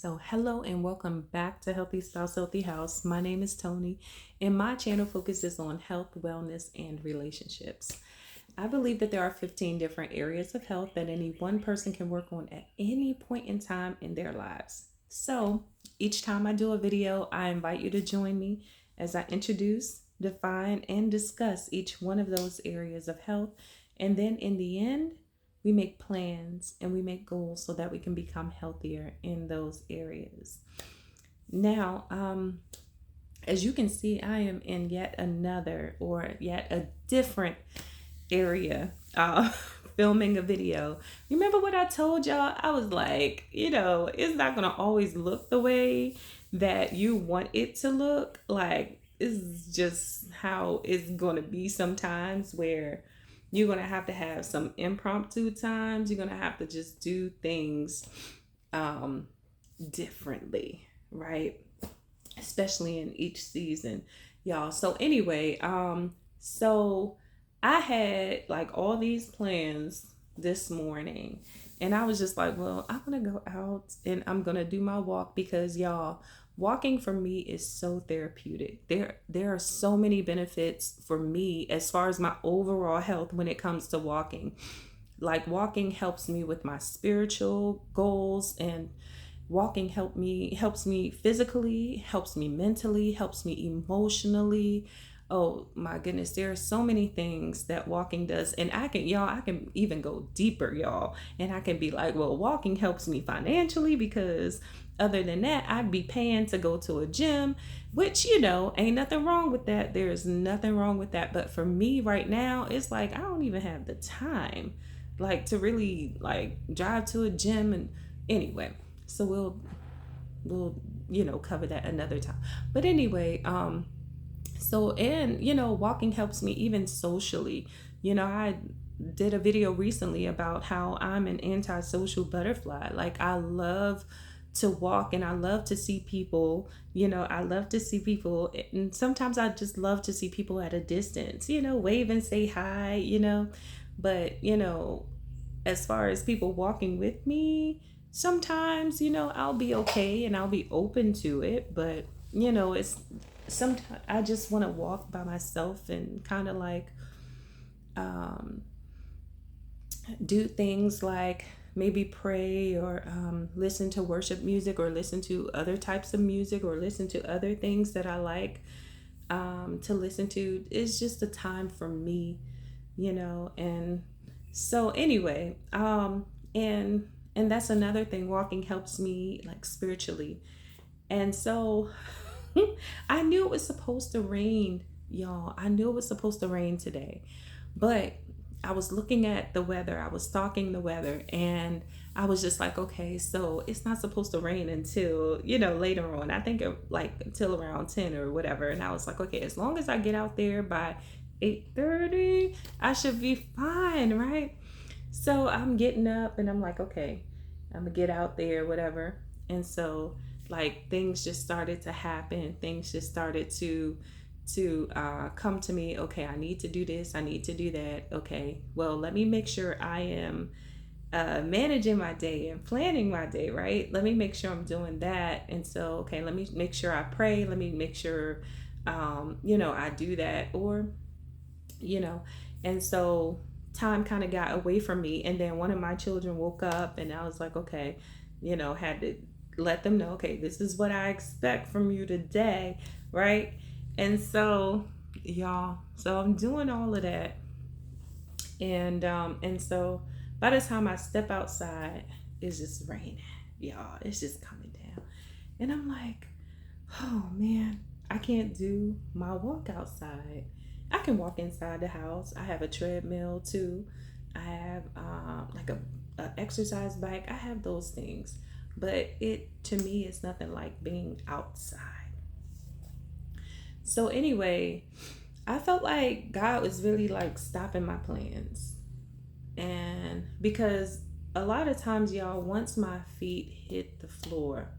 So, hello and welcome back to Healthy Spouse, Healthy House. My name is Tony, and my channel focuses on health, wellness, and relationships. I believe that there are 15 different areas of health that any one person can work on at any point in time in their lives. So, each time I do a video, I invite you to join me as I introduce, define, and discuss each one of those areas of health. And then in the end, we make plans and we make goals so that we can become healthier in those areas. Now, as you can see, I am in yet another or yet a different area, filming a video. Remember what I told y'all? I was like, it's not going to always look the way that you want it to look. Like, it's just how it's going to be sometimes, where you're going to have some impromptu times. You're going to have to just do things differently, right? Especially in each season, y'all. So anyway, so I had like all these plans this morning, and I was just like, well, I'm going to go out and I'm going to do my walk because, y'all, walking for me is so therapeutic. There are so many benefits for me as far as my overall health when it comes to walking. Like, walking helps me with my spiritual goals, and walking helps me physically, helps me mentally, helps me emotionally. Oh my goodness, there are so many things that walking does. And I can even go deeper, y'all. And I can be like, well, walking helps me financially because other than that, I'd be paying to go to a gym, which, ain't nothing wrong with that. There's nothing wrong with that. But for me right now, it's like I don't even have the time like to really like drive to a gym. And anyway, so we'll cover that another time. But anyway, so, and walking helps me even socially. I did a video recently about how I'm an antisocial butterfly. Like, I love to walk and I love to see people. I love to see people, and sometimes I just love to see people at a distance, wave and say hi, but as far as people walking with me, sometimes I'll be okay and I'll be open to it, but it's sometimes I just want to walk by myself and kind of like um, do things like maybe pray or listen to worship music or listen to other types of music or listen to other things that I like to listen to. It's just a time for me, and so anyway, and that's another thing. Walking helps me like spiritually, and so I knew it was supposed to rain, y'all. I knew it was supposed to rain today, but I was looking at the weather. I was stalking the weather, and I was just like, okay, so it's not supposed to rain until, later on. I think like until around 10 or whatever. And I was like, okay, as long as I get out there by 8:30, I should be fine, right? So I'm getting up and I'm like, okay, I'm gonna get out there, whatever. And so like things just started to happen. Things just started to come to me. Okay, I need to do this. I need to do that. Okay, well, let me make sure I am managing my day and planning my day, right? Let me make sure I'm doing that. And so, okay, let me make sure I pray. Let me make sure, I do that, or, you know, and so time kind of got away from me. And then one of my children woke up, and I was like, okay, had to let them know, okay, this is what I expect from you today, right? And so, y'all, so I'm doing all of that, and so by the time I step outside, it's just raining, y'all. It's just coming down, and I'm like, oh man, I can't do my walk outside. I can walk inside the house. I have a treadmill too. I have like a exercise bike. I have those things, but it to me is nothing like being outside. So anyway, I felt like God was really like stopping my plans. And because a lot of times, y'all, once my feet hit the floor,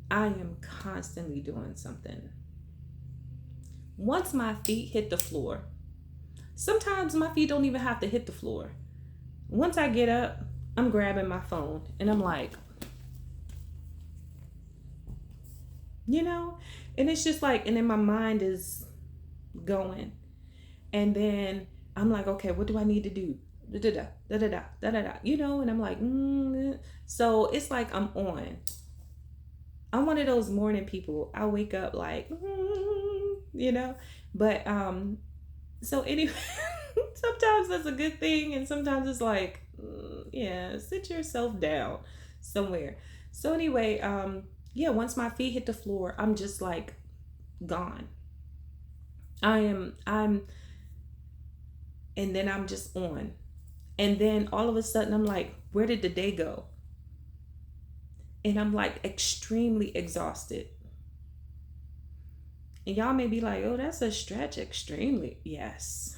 I am constantly doing something. Once my feet hit the floor, sometimes my feet don't even have to hit the floor. Once I get up, I'm grabbing my phone and I'm like, you know? And it's just like, and then my mind is going. And then I'm like, okay, what do I need to do? Da da da da da da da da. And I'm like, so it's like I'm one of those morning people. I wake up like, but so anyway, sometimes that's a good thing, and sometimes it's like, yeah, sit yourself down somewhere. So anyway, yeah, once my feet hit the floor, I'm just like gone. I'm, and then I'm just on. And then all of a sudden, I'm like, where did the day go? And I'm like extremely exhausted. And y'all may be like, oh, that's a stretch, extremely. Yes.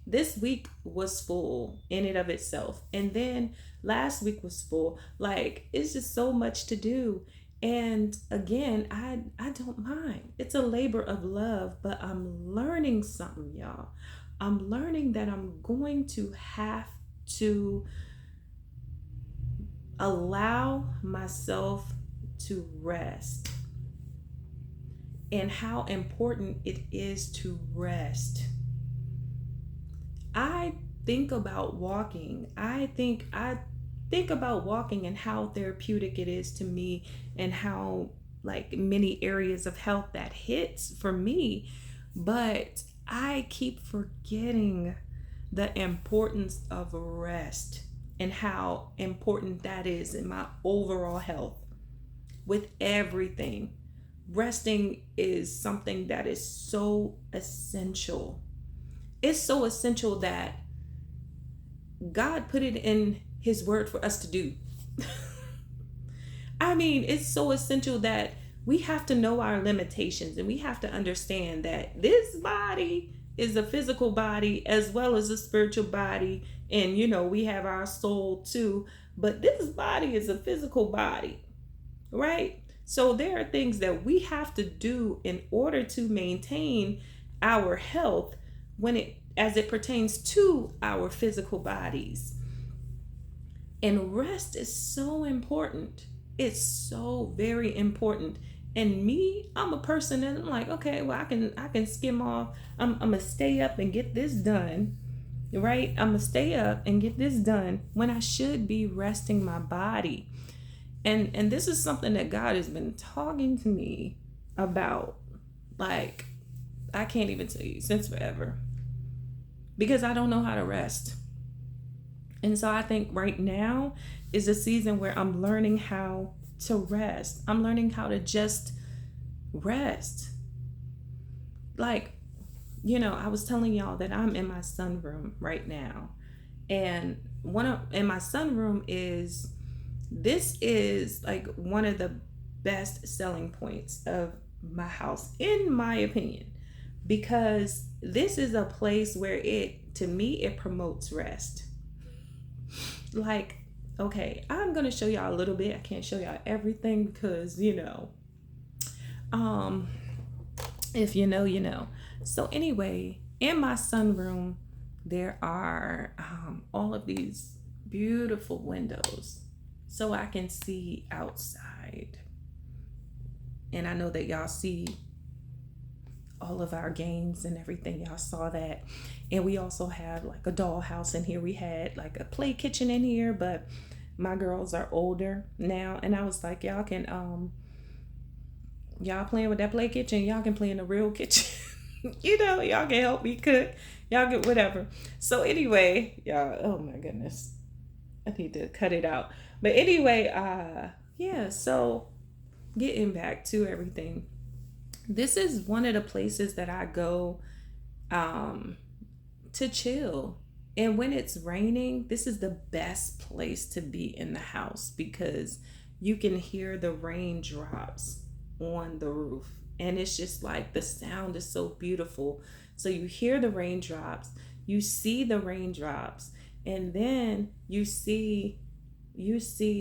This week was full in and of itself. And then last week was full. Like, it's just so much to do. And again, I don't mind. It's a labor of love, but I'm learning something, y'all. I'm learning that I'm going to have to allow myself to rest, and how important it is to rest. I think about walking. I think about walking and how therapeutic it is to me, and how like many areas of health that hits for me. But I keep forgetting the importance of rest and how important that is in my overall health with everything. Resting is something that is so essential. It's so essential that God put it in His word for us to do. I mean, it's so essential that we have to know our limitations, and we have to understand that this body is a physical body as well as a spiritual body. And, we have our soul too. But this body is a physical body, right? So there are things that we have to do in order to maintain our health as it pertains to our physical bodies. And rest is so important. It's so very important. And me, I'm a person that I'm like, okay, well, I can skim off. I'm gonna stay up and get this done, right? I'm gonna stay up and get this done when I should be resting my body. And this is something that God has been talking to me about, like, I can't even tell you, since forever, because I don't know how to rest. And so I think right now is a season where I'm learning how to rest. I'm learning how to just rest. Like, I was telling y'all that I'm in my sunroom right now. And in my sunroom this is like one of the best selling points of my house, in my opinion, because this is a place where to me, it promotes rest. Like, okay, I'm gonna show y'all a little bit. I can't show y'all everything because if you know, you know. So anyway, in my sunroom, there are all of these beautiful windows, so I can see outside. And I know that y'all see all of our games and everything. Y'all saw that. And we also have like a dollhouse in here. We had like a play kitchen in here, but my girls are older now. And I was like, y'all can, y'all playing with that play kitchen, y'all can play in the real kitchen. Y'all can help me cook. Y'all get whatever. So anyway, y'all, oh my goodness. I need to cut it out. But anyway, yeah, so getting back to everything. This is one of the places that I go to chill. And when it's raining, this is the best place to be in the house because you can hear the raindrops on the roof. And it's just like the sound is so beautiful. So you hear the raindrops, you see the raindrops, and then you see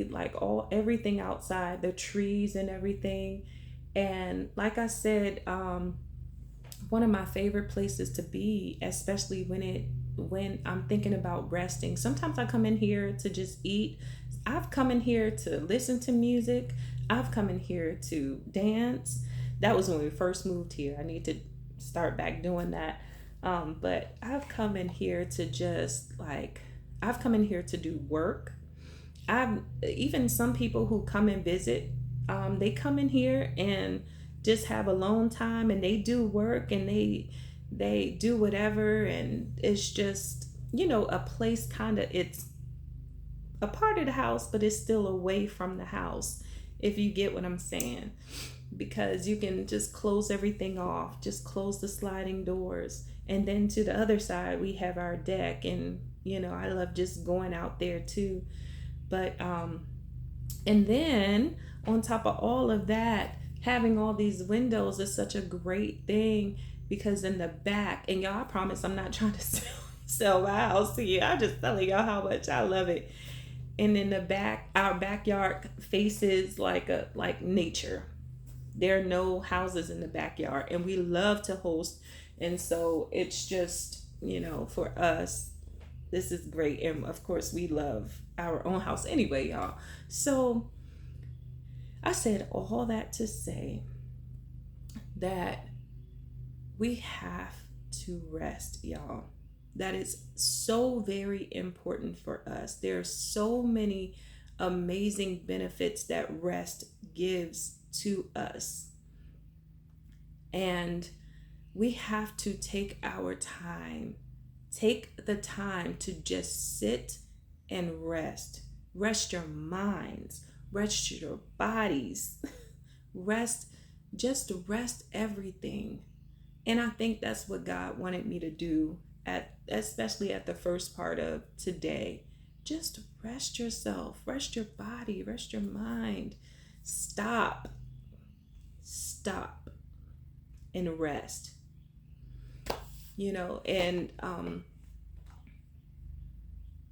like everything outside, the trees and everything. And like I said, one of my favorite places to be, especially when I'm thinking about resting. Sometimes I come in here to just eat. I've come in here to listen to music. I've come in here to dance. That was when we first moved here. I need to start back doing that. But I've come in here to just like, I've come in here to do work. I've even some people who come and visit, they come in here and just have alone time and they do work and they do whatever, and it's just, a place kind of, it's a part of the house, but it's still away from the house, if you get what I'm saying. Because you can just close everything off, just close the sliding doors. And then to the other side, we have our deck. And, I love just going out there too. But, and then on top of all of that, having all these windows is such a great thing, because in the back, and y'all, I promise I'm not trying to sell my house to you. I'm just telling y'all how much I love it. And in the back, our backyard faces like nature. There are no houses in the backyard, and we love to host. And so it's just, for us, this is great. And of course, we love our own house anyway, y'all. So I said all that to say that we have to rest, y'all. That is so very important for us. There are so many amazing benefits that rest gives to us. And we have to take our time. Take the time to just sit and rest. Rest your minds. Rest your bodies. Just rest everything. And I think that's what God wanted me to do, especially at the first part of today. Just rest yourself, rest your body, rest your mind. Stop and rest.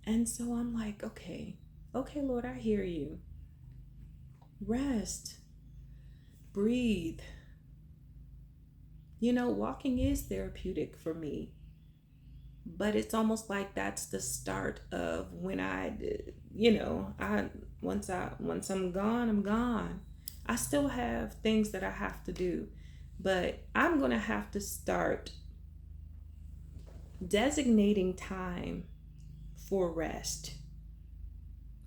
And so I'm like, okay, Lord, I hear you. Rest, breathe. Walking is therapeutic for me, but it's almost like that's the start of when once I'm gone, I'm gone. I still have things that I have to do, but I'm going to have to start designating time for rest.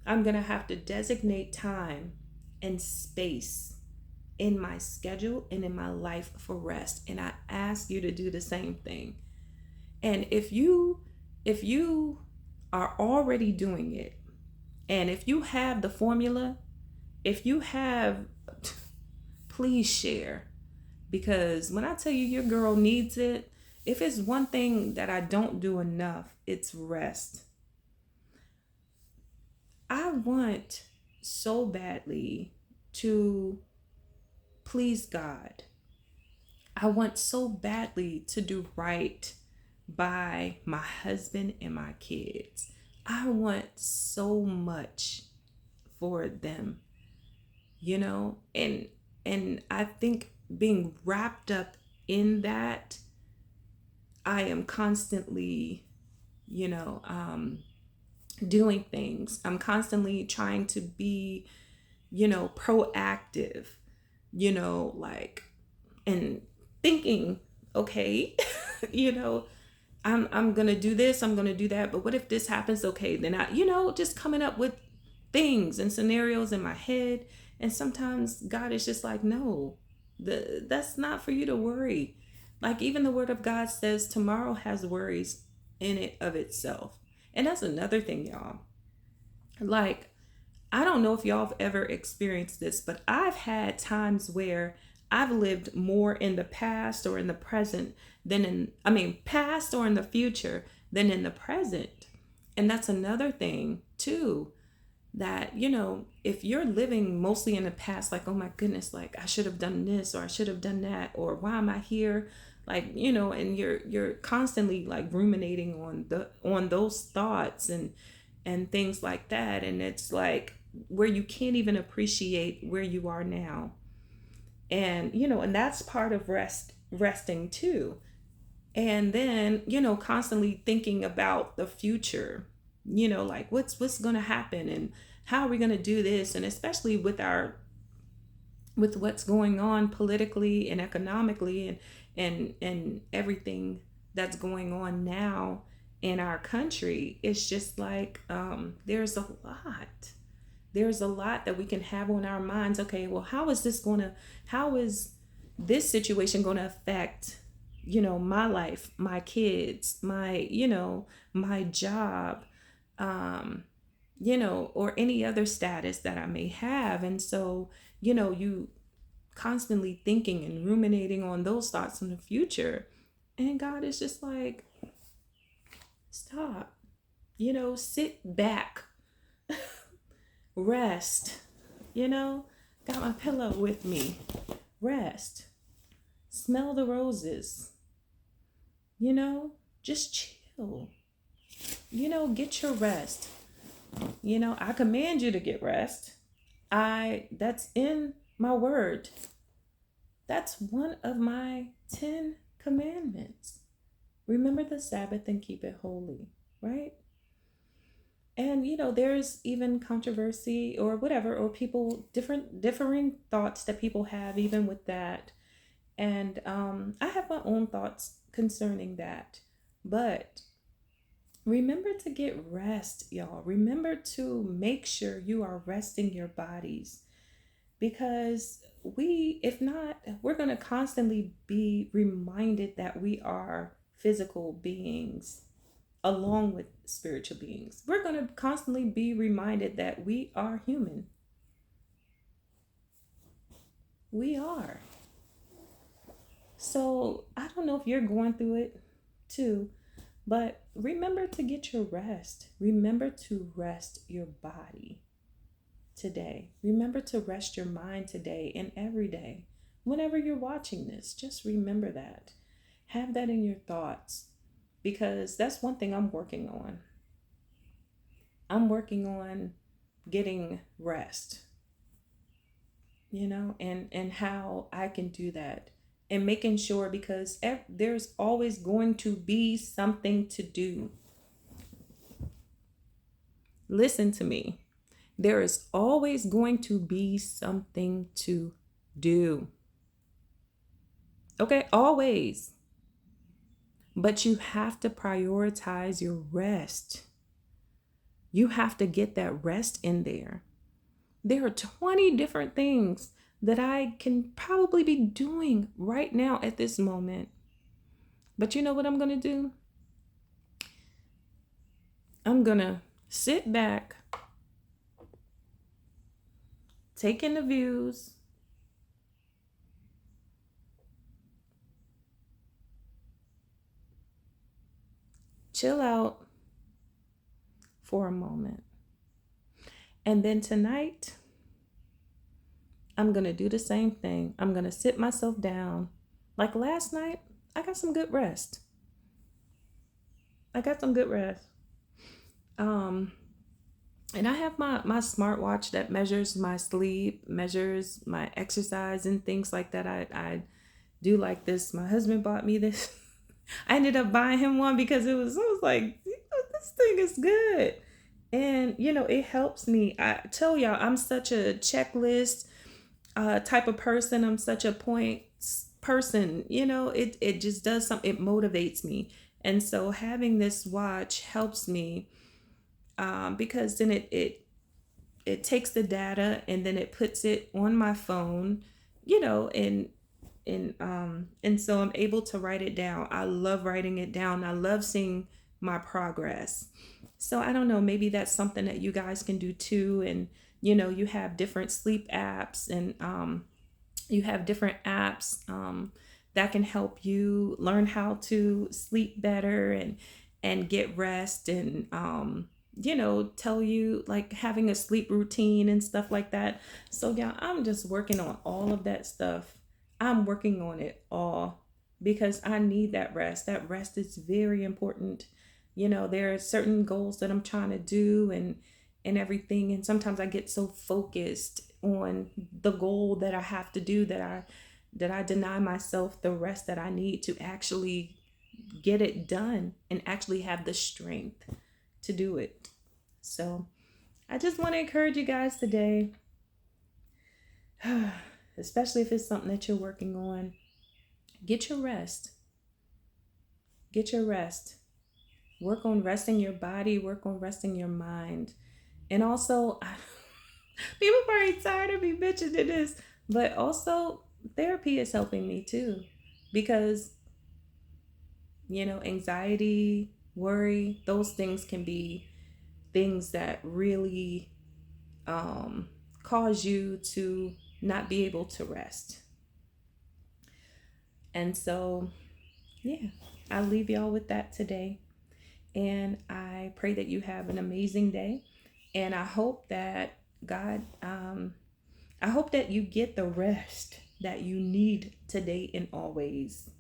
I'm going to have to designate time and space in my schedule and in my life for rest. And I ask you to do the same thing. And if you are already doing it, and if you have the formula, please share. Because when I tell you your girl needs it, if it's one thing that I don't do enough, it's rest. I want so badly to please God. I want so badly to do right by my husband and my kids. I want so much for them, and I think being wrapped up in that, I am constantly, doing things. I'm constantly trying to be, proactive, and thinking, okay, I'm gonna do this, I'm gonna do that, but what if this happens? Okay, then just coming up with things and scenarios in my head. And sometimes God is just like, no, that's not for you to worry. Like, even the word of God says tomorrow has worries in it of itself. And that's another thing, y'all. Like, I don't know if y'all have ever experienced this, but I've had times where I've lived more in the past or in the present past or in the future than in the present. And that's another thing too, that, if you're living mostly in the past, like, oh my goodness, like I should have done this, or I should have done that, or why am I here? Like, and you're constantly like ruminating on those thoughts and things like that. And it's like where you can't even appreciate where you are now. And, and that's part of resting too. And then, constantly thinking about the future, like what's going to happen and how are we going to do this? And especially with our with what's going on politically and economically and everything that's going on now in our country. It's just like there's a lot that we can have on our minds. Okay, well, how is this situation going to affect, my life, my kids, my job, um, or any other status that I may have. And so, you constantly thinking and ruminating on those thoughts in the future. And God is just like, stop, sit back, rest, got my pillow with me, rest, smell the roses, just chill, get your rest. I command you to get rest. That's in my word. That's one of my 10 commandments. Remember the Sabbath and keep it holy, right? And there's even controversy or whatever, or people differing thoughts that people have even with that. And I have my own thoughts concerning that. But remember to get rest, y'all. Remember to make sure you are resting your bodies, because if not, we're going to constantly be reminded that we are physical beings along with spiritual beings. We're going to constantly be reminded that we are human. We are. So I don't know if you're going through it too, but remember to get your rest. Remember to rest your body today. Remember to rest your mind today and every day. Whenever you're watching this, just remember that. Have that in your thoughts, because that's one thing I'm working on. I'm working on getting rest, and how I can do that, and making sure, because there's always going to be something to do. Listen to me. There is always going to be something to do. Okay, always. But you have to prioritize your rest. You have to get that rest in there. There are 20 different things that I can probably be doing right now at this moment. But you know what I'm going to do? I'm going to sit back, take in the views, chill out for a moment. And then tonight, I'm going to do the same thing. I'm going to sit myself down. Like last night, I got some good rest. And I have my smartwatch that measures my sleep, measures my exercise and things like that. I do like this. My husband bought me this. I ended up buying him one because I was like, this thing is good. And, it helps me. I tell y'all, I'm such a checklist type of person. I'm such a points person. It just does something. It motivates me. And so having this watch helps me, because then it takes the data and then it puts it on my phone, and so I'm able to write it down. I love writing it down. I love seeing my progress. So I don't know, maybe that's something that you guys can do too. And you have different sleep apps, and you have different apps that can help you learn how to sleep better and get rest, and tell you, like, having a sleep routine and stuff like that. So yeah, I'm just working on all of that stuff. I'm working on it all because I need that rest. That rest is very important. There are certain goals that I'm trying to do and everything. And sometimes I get so focused on the goal that I have to do that I deny myself the rest that I need to actually get it done and actually have the strength to do it. So I just want to encourage you guys today. especially if it's something that you're working on, get your rest. Get your rest. Work on resting your body, work on resting your mind. And also, people probably tired of me mentioning this, but also therapy is helping me too. Because, anxiety, worry, those things can be things that really cause you to not be able to rest. And so, yeah, I'll leave y'all with that today. And I pray that you have an amazing day. And I hope that I hope that you get the rest that you need today and always.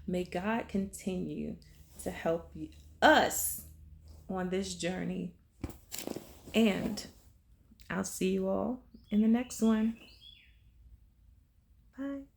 May God continue to help us on this journey. And I'll see you all in the next one. Bye.